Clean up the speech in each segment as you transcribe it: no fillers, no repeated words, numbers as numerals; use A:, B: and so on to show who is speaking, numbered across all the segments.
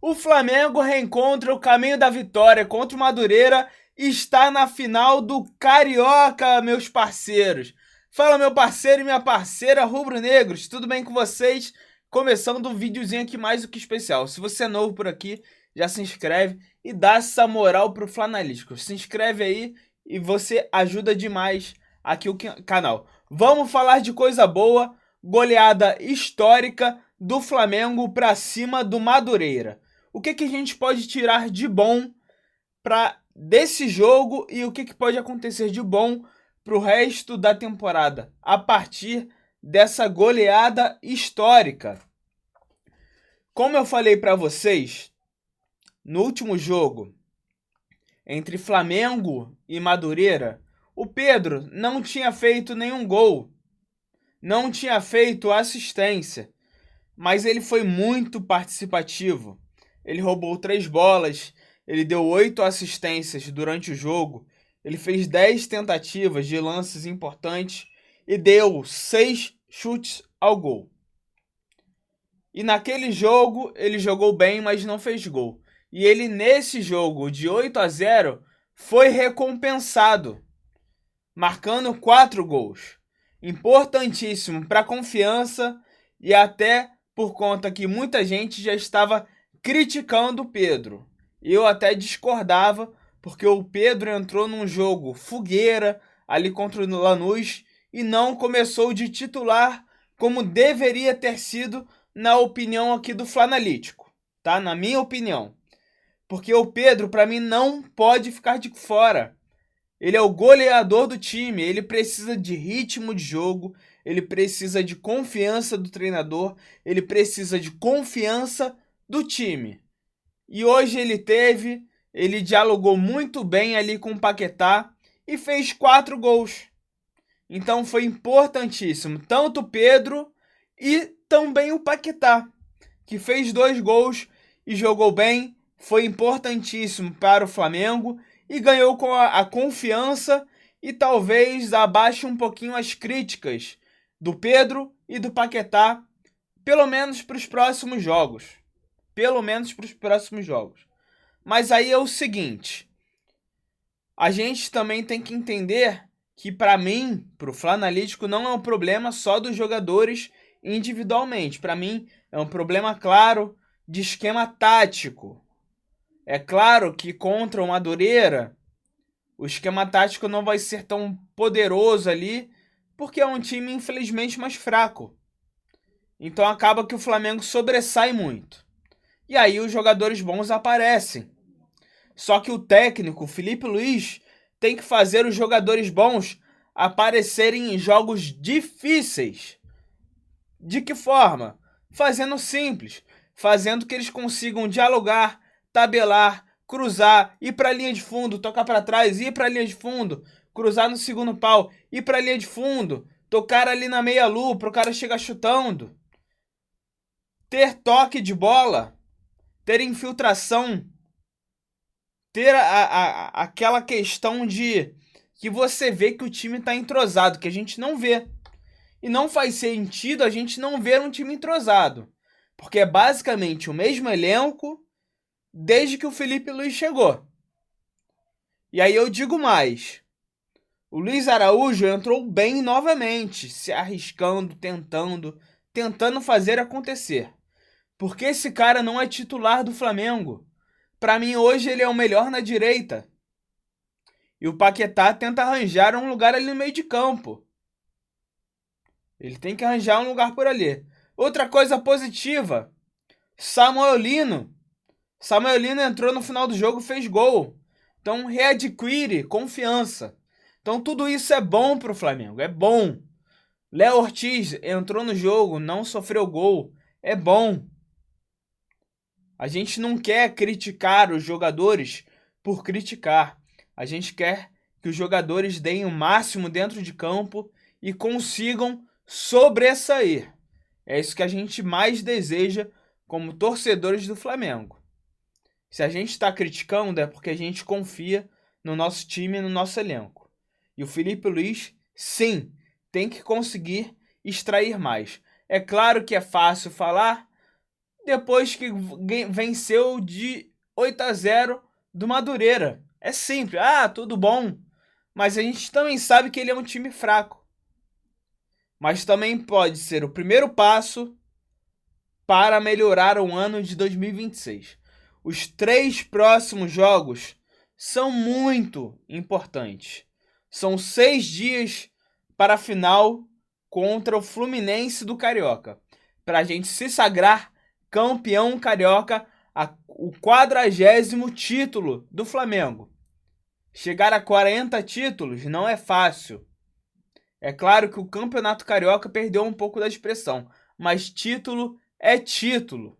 A: O Flamengo reencontra o caminho da vitória contra o Madureira e está na final do Carioca, meus parceiros. Fala, meu parceiro e minha parceira rubro-negros, tudo bem com vocês? Começando um videozinho aqui mais do que especial. Se você é novo por aqui, já se inscreve e dá essa moral pro Flanalístico. Se inscreve aí e você ajuda demais aqui o canal. Vamos falar de coisa boa, goleada histórica do Flamengo para cima do Madureira. O que a gente pode tirar de bom desse jogo e o que pode acontecer de bom para o resto da temporada a partir dessa goleada histórica. Como eu falei para vocês, no último jogo entre Flamengo e Madureira, o Pedro não tinha feito nenhum gol, não tinha feito assistência, mas ele foi muito participativo. Ele roubou 3 bolas, ele deu 8 assistências durante o jogo, ele fez 10 tentativas de lances importantes e deu 6 chutes ao gol. E naquele jogo ele jogou bem, mas não fez gol. E ele nesse jogo de 8-0 foi recompensado, marcando 4 gols. Importantíssimo para a confiança e até por conta que muita gente já estava criticando o Pedro. Eu até discordava, porque o Pedro entrou num jogo fogueira ali contra o Lanús e não começou de titular como deveria ter sido, na opinião aqui do Flanalítico, tá? Na minha opinião. Porque o Pedro, para mim, não pode ficar de fora. Ele é o goleador do time, ele precisa de ritmo de jogo, ele precisa de confiança do treinador, ele precisa de confiança do time. E hoje ele dialogou muito bem ali com o Paquetá e fez 4 gols. Então foi importantíssimo, tanto o Pedro e também o Paquetá, que fez 2 gols e jogou bem, foi importantíssimo para o Flamengo e ganhou com a confiança e talvez abaixe um pouquinho as críticas do Pedro e do Paquetá, pelo menos para os próximos jogos. Pelo menos para os próximos jogos. Mas aí é o seguinte, a gente também tem que entender que para mim, para o Flanalítico, não é um problema só dos jogadores individualmente. Para mim é um problema claro de esquema tático. É claro que contra o Madureira, o esquema tático não vai ser tão poderoso ali, porque é um time infelizmente mais fraco. Então acaba que o Flamengo sobressai muito. E aí os jogadores bons aparecem. Só que o técnico, Felipe Luiz, tem que fazer os jogadores bons aparecerem em jogos difíceis. De que forma? Fazendo simples, fazendo que eles consigam dialogar, tabelar, cruzar, ir para a linha de fundo, tocar para trás, ir para a linha de fundo, cruzar no segundo pau, ir para a linha de fundo, tocar ali na meia-lua para o cara chegar chutando. Ter toque de bola, ter infiltração, ter aquela questão de que você vê que o time está entrosado, que a gente não vê. E não faz sentido a gente não ver um time entrosado, porque é basicamente o mesmo elenco desde que o Felipe Luiz chegou. E aí eu digo mais, o Luiz Araújo entrou bem novamente, se arriscando, tentando fazer acontecer. Porque esse cara não é titular do Flamengo. Para mim hoje ele é o melhor na direita. E o Paquetá tenta arranjar um lugar ali no meio de campo. Ele tem que arranjar um lugar por ali. Outra coisa positiva, Samuelino. Samuelino entrou no final do jogo e fez gol. Então readquire confiança. Então tudo isso é bom para o Flamengo, é bom. Léo Ortiz entrou no jogo, não sofreu gol, é bom. A gente não quer criticar os jogadores por criticar. A gente quer que os jogadores deem o máximo dentro de campo e consigam sobressair. É isso que a gente mais deseja como torcedores do Flamengo. Se a gente está criticando é porque a gente confia no nosso time e no nosso elenco. E o Felipe Luiz, sim, tem que conseguir extrair mais. É claro que é fácil falar, depois que venceu de 8-0 do Madureira. É simples, tudo bom, mas a gente também sabe que ele é um time fraco. Mas também pode ser o primeiro passo para melhorar o ano de 2026. Os 3 próximos jogos são muito importantes. São 6 dias para a final contra o Fluminense do Carioca, para a gente se sagrar campeão carioca, o 40º título do Flamengo. Chegar a 40 títulos não é fácil. É claro que o Campeonato Carioca perdeu um pouco da expressão, mas título é título.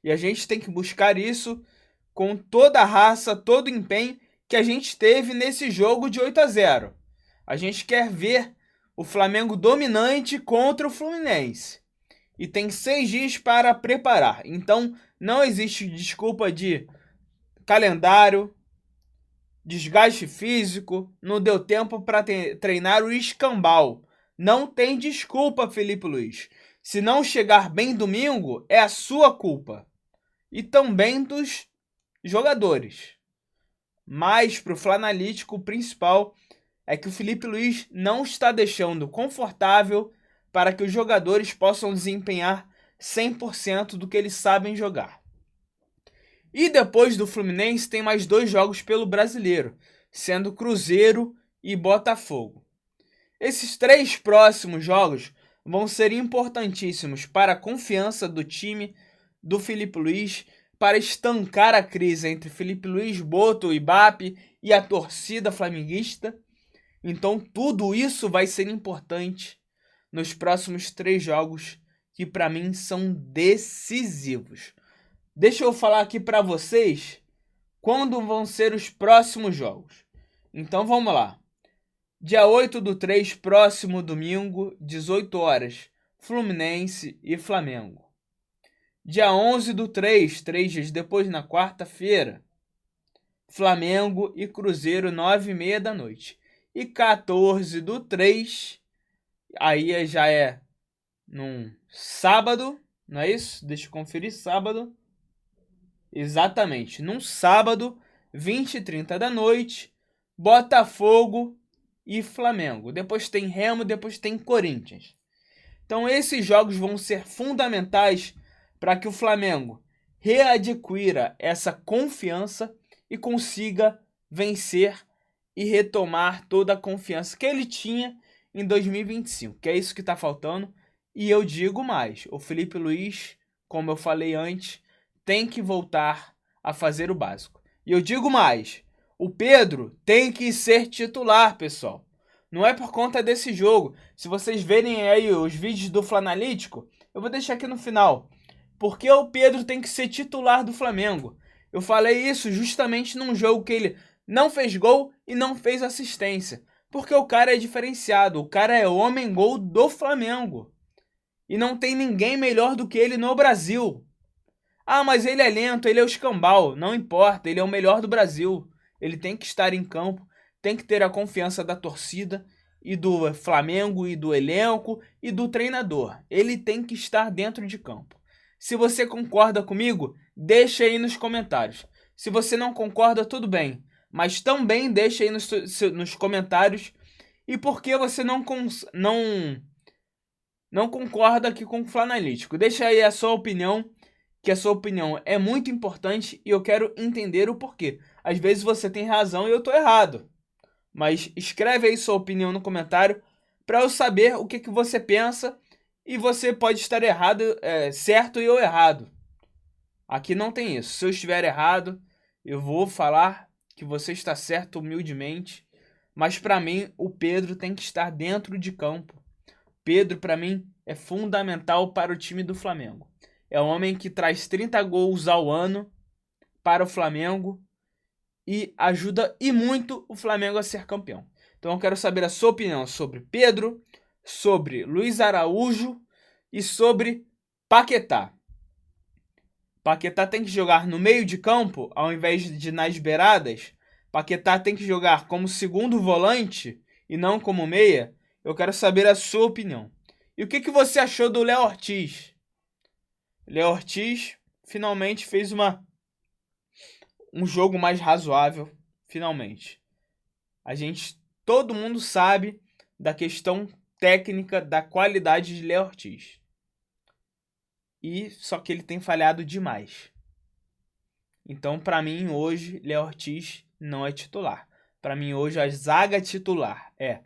A: E a gente tem que buscar isso com toda a raça, todo o empenho que a gente teve nesse jogo de 8-0. A gente quer ver o Flamengo dominante contra o Fluminense. E tem 6 dias para preparar. Então não existe desculpa de calendário, desgaste físico, não deu tempo para treinar o escambau. Não tem desculpa, Felipe Luiz. Se não chegar bem domingo, é a sua culpa. E também dos jogadores. Mas para o Flanalítico, o principal é que o Felipe Luiz não está deixando confortável para que os jogadores possam desempenhar 100% do que eles sabem jogar. E depois do Fluminense tem mais 2 jogos pelo Brasileiro, sendo Cruzeiro e Botafogo. Esses 3 próximos jogos vão ser importantíssimos para a confiança do time do Felipe Luiz, para estancar a crise entre Felipe Luiz, Boto, Ibape e a torcida flamenguista. Então tudo isso vai ser importante nos próximos 3 jogos, que para mim são decisivos. Deixa eu falar aqui para vocês quando vão ser os próximos jogos. Então vamos lá. Dia 8/3, próximo domingo, 18 horas, Fluminense e Flamengo. Dia 11/3, 3 dias depois, na quarta-feira, Flamengo e Cruzeiro, 9h30 da noite. E 14/3, aí já é num sábado, não é isso? Deixa eu conferir, sábado. Exatamente, num sábado, 20h30 da noite, Botafogo e Flamengo. Depois tem Remo, depois tem Corinthians. Então esses jogos vão ser fundamentais para que o Flamengo readquira essa confiança e consiga vencer e retomar toda a confiança que ele tinha em 2025, que é isso que está faltando. E eu digo mais, o Felipe Luiz, como eu falei antes, tem que voltar a fazer o básico. E eu digo mais, o Pedro tem que ser titular, pessoal. Não é por conta desse jogo. Se vocês verem aí os vídeos do Flanalítico, eu vou deixar aqui no final. Porque o Pedro tem que ser titular do Flamengo. Eu falei isso justamente num jogo que ele não fez gol e não fez assistência. Porque o cara é diferenciado, o cara é homem-gol do Flamengo. E não tem ninguém melhor do que ele no Brasil. Mas ele é lento, ele é o escambau. Não importa, ele é o melhor do Brasil. Ele tem que estar em campo, tem que ter a confiança da torcida e do Flamengo e do elenco e do treinador. Ele tem que estar dentro de campo. Se você concorda comigo, deixa aí nos comentários. Se você não concorda, tudo bem. Mas também deixa aí nos comentários. E por que você não concorda aqui com o Flanalítico? Deixa aí a sua opinião, que a sua opinião é muito importante e eu quero entender o porquê. Às vezes você tem razão e eu tô errado. Mas escreve aí sua opinião no comentário para eu saber o que você pensa. E você pode estar errado, certo e eu errado. Aqui não tem isso. Se eu estiver errado, eu vou falar que você está certo humildemente. Mas para mim, o Pedro tem que estar dentro de campo. Pedro, para mim, é fundamental para o time do Flamengo. É um homem que traz 30 gols ao ano para o Flamengo e ajuda e muito o Flamengo a ser campeão. Então eu quero saber a sua opinião sobre Pedro, sobre Luiz Araújo e sobre Paquetá. Paquetá tem que jogar no meio de campo ao invés de nas beiradas. Paquetá tem que jogar como segundo volante e não como meia. Eu quero saber a sua opinião. E o que você achou do Léo Ortiz? Léo Ortiz finalmente fez um jogo mais razoável, finalmente. Todo mundo sabe da questão técnica da qualidade de Léo Ortiz. Só que ele tem falhado demais. Então, para mim, hoje, Léo Ortiz não é titular. Para mim, hoje, a zaga titular é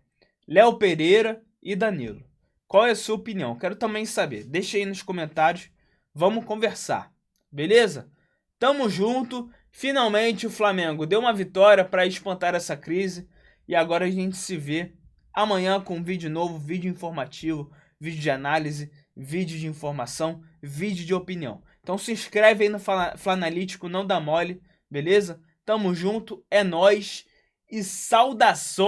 A: Léo Pereira e Danilo. Qual é a sua opinião? Quero também saber. Deixa aí nos comentários. Vamos conversar. Beleza? Tamo junto. Finalmente, o Flamengo deu uma vitória para espantar essa crise. E agora a gente se vê amanhã com um vídeo novo, vídeo informativo, vídeo de análise, vídeo de informação, vídeo de opinião. Então se inscreve aí no Flanalítico, não dá mole, beleza? Tamo junto, é nóis e saudações!